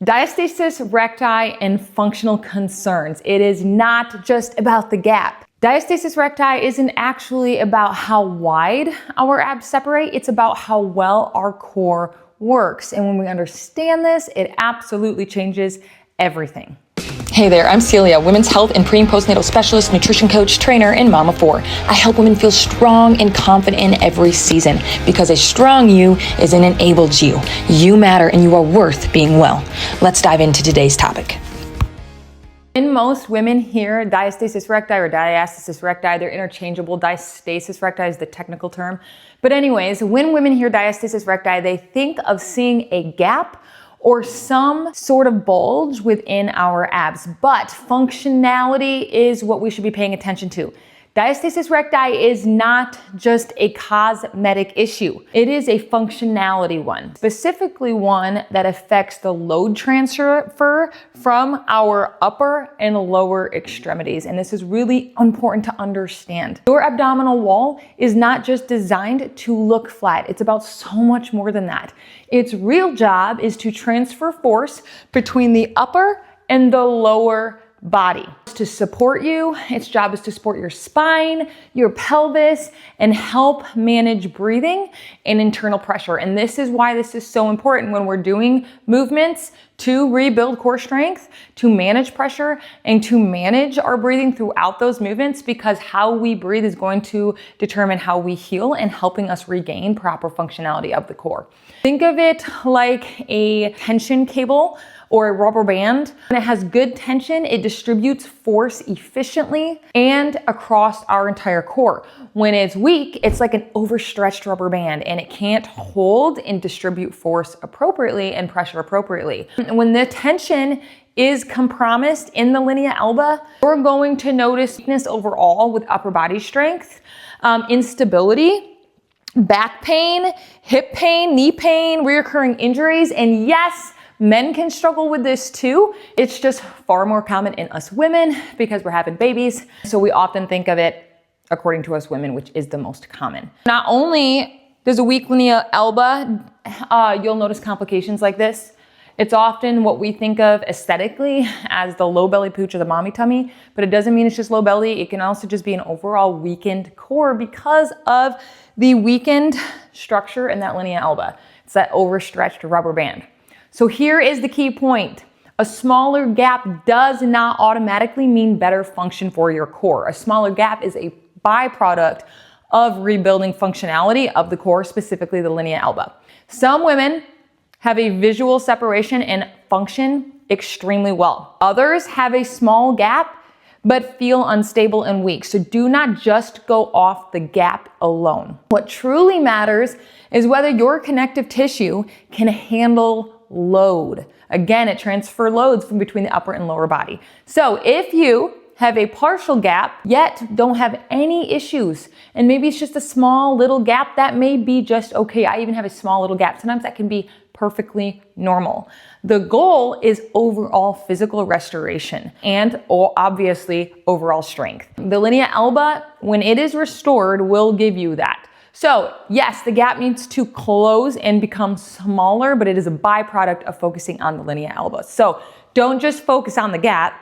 Diastasis recti and functional concerns. It is not just about the gap. Diastasis recti isn't actually about how wide our abs separate, it's about how well our core works. And when we understand this, it absolutely changes everything. Hey there, I'm Celia, women's health and pre- and postnatal specialist, nutrition coach, trainer, and mom of 4. I help women feel strong and confident in every season because a strong you is an enabled you. You matter and you are worth being well. Let's dive into today's topic. When most women hear diastasis recti or diastasis recti, they're interchangeable. Diastasis recti is the technical term. But anyways, when women hear diastasis recti, they think of seeing a gap or some sort of bulge within our abs. But functionality is what we should be paying attention to. Diastasis recti is not just a cosmetic issue. It is a functionality one, specifically one that affects the load transfer from our upper and lower extremities. And this is really important to understand. Your abdominal wall is not just designed to look flat. It's about so much more than that. Its real job is to transfer force between the upper and the lower body. To support you, its job is to support your spine, your pelvis, and help manage breathing and internal pressure. And this is why this is so important when we're doing movements to rebuild core strength, to manage pressure, and to manage our breathing throughout those movements, because how we breathe is going to determine how we heal and helping us regain proper functionality of the core. Think of it like a tension cable or a rubber band. When it has good tension, it distributes force efficiently and across our entire core. When it's weak, it's like an overstretched rubber band and it can't hold and distribute force appropriately and pressure appropriately. When the tension is compromised in the linea alba, we're going to notice weakness overall with upper body strength, instability, back pain, hip pain, knee pain, recurring injuries, and yes, men can struggle with this too. It's just far more common in us women because we're having babies. So we often think of it according to us women, which is the most common. Not only does a weak linea alba, you'll notice complications like this. It's often what we think of aesthetically as the low belly pooch or the mommy tummy, but it doesn't mean it's just low belly. It can also just be an overall weakened core because of the weakened structure in that linea alba. It's that overstretched rubber band. So here is the key point. A smaller gap does not automatically mean better function for your core. A smaller gap is a byproduct of rebuilding functionality of the core, specifically the linea alba. Some women have a visual separation and function extremely well. Others have a small gap but feel unstable and weak. So do not just go off the gap alone. What truly matters is whether your connective tissue can handle load. Again, it transfers loads from between the upper and lower body. So if you have a partial gap, yet don't have any issues, and maybe it's just a small little gap, that may be just okay. I even have a small little gap. Sometimes that can be perfectly normal. The goal is overall physical restoration and obviously overall strength. The linea alba, when it is restored, will give you that. So yes, the gap needs to close and become smaller, but it is a byproduct of focusing on the linea alba. So don't just focus on the gap,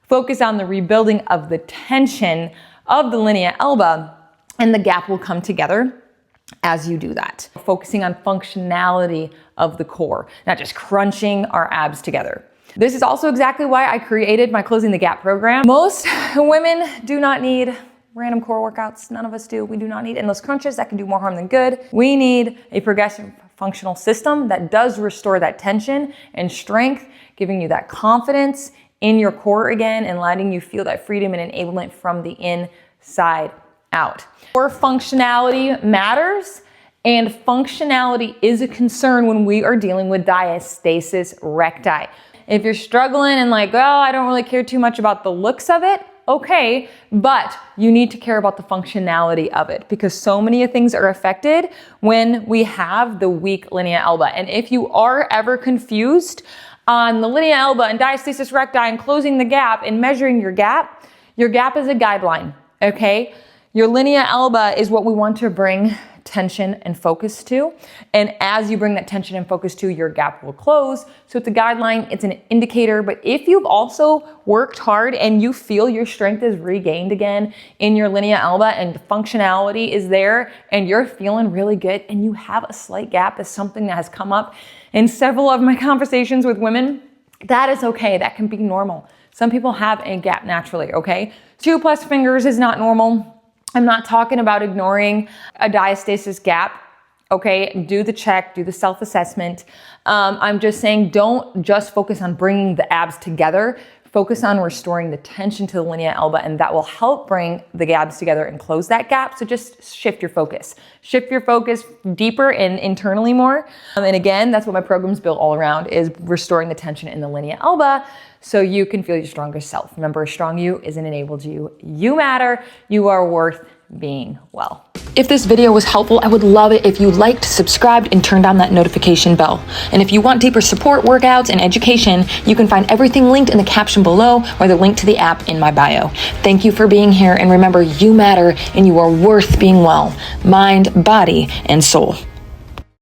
focus on the rebuilding of the tension of the linea alba, and the gap will come together as you do that. Focusing on functionality of the core, not just crunching our abs together. This is also exactly why I created my Closing the Gap program. Most women do not need random core workouts. None of us do. We do not need endless crunches. That can do more harm than good. We need a progressive functional system that does restore that tension and strength, giving you that confidence in your core again and letting you feel that freedom and enablement from the inside out. Core functionality matters, and functionality is a concern when we are dealing with diastasis recti. If you're struggling and like, oh, I don't really care too much about the looks of it, okay, but you need to care about the functionality of it because so many things are affected when we have the weak linea alba. And if you are ever confused on the linea alba and diastasis recti and closing the gap and measuring your gap is a guideline, okay? Your linea alba is what we want to bring tension and focus to. And as you bring that tension and focus to, your gap will close. So it's a guideline, it's an indicator. But if you've also worked hard and you feel your strength is regained again in your linea alba and functionality is there and you're feeling really good and you have a slight gap, is something that has come up in several of my conversations with women, that is okay. That can be normal. Some people have a gap naturally, okay? 2+ fingers is not normal. I'm not talking about ignoring a diastasis gap, okay? Do the check, do the self-assessment. I'm just saying don't just focus on bringing the abs together. Focus on restoring the tension to the linea alba, and that will help bring the abs together and close that gap. So just shift your focus. Shift your focus deeper and internally more. And again, that's what my program's built all around, is restoring the tension in the linea alba so you can feel your strongest self. Remember, a strong you is an enabled you. You matter. You are worth being well. If this video was helpful, I would love it if you liked, subscribed, and turned on that notification bell. And if you want deeper support, workouts, and education, you can find everything linked in the caption below or the link to the app in my bio. Thank you for being here, and remember, you matter and you are worth being well, mind, body, and soul.